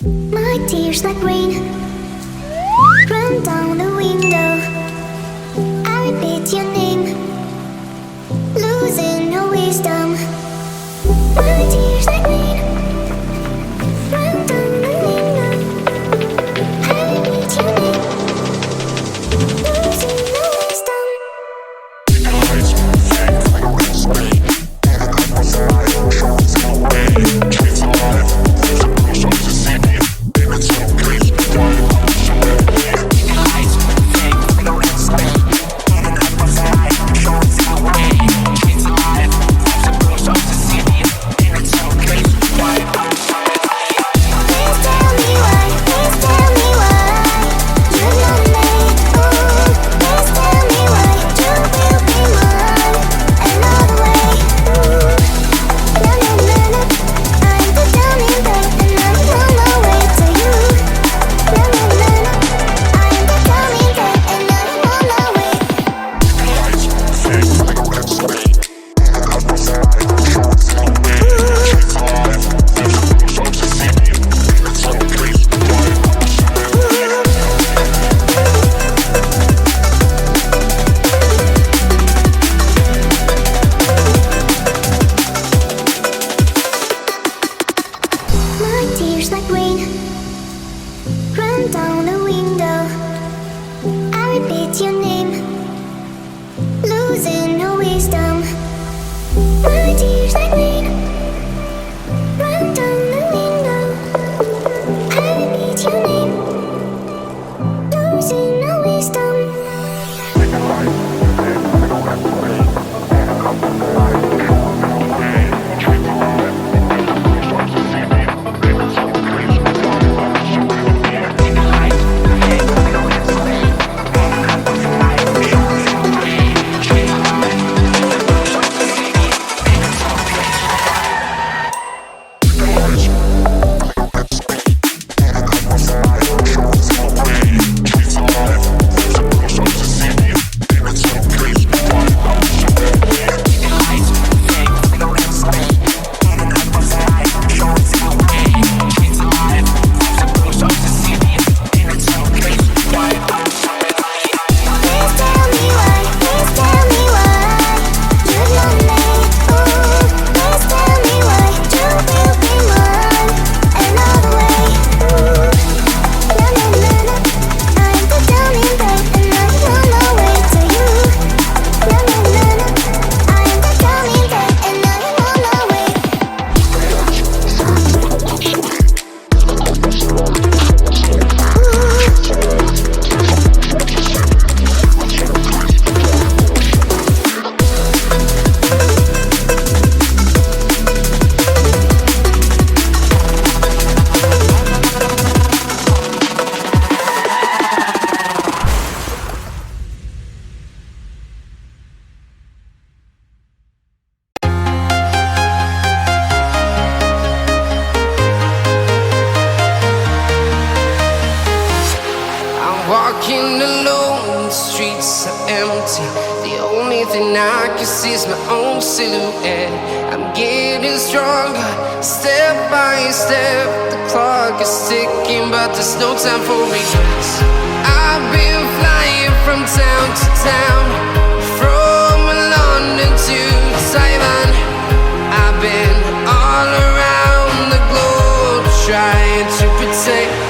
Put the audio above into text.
My tears like rain run down the window. I repeat your name, losing no wisdom. My tears like rain run down the window. I repeat your name, losing no wisdom. Walking alone, the streets are empty. The only thing I can see is my own silhouette. I'm getting stronger, step by step. The clock is ticking, but there's no time for regrets. I've been flying from town to town, from London to Taiwan. I've been all around the globe trying to protect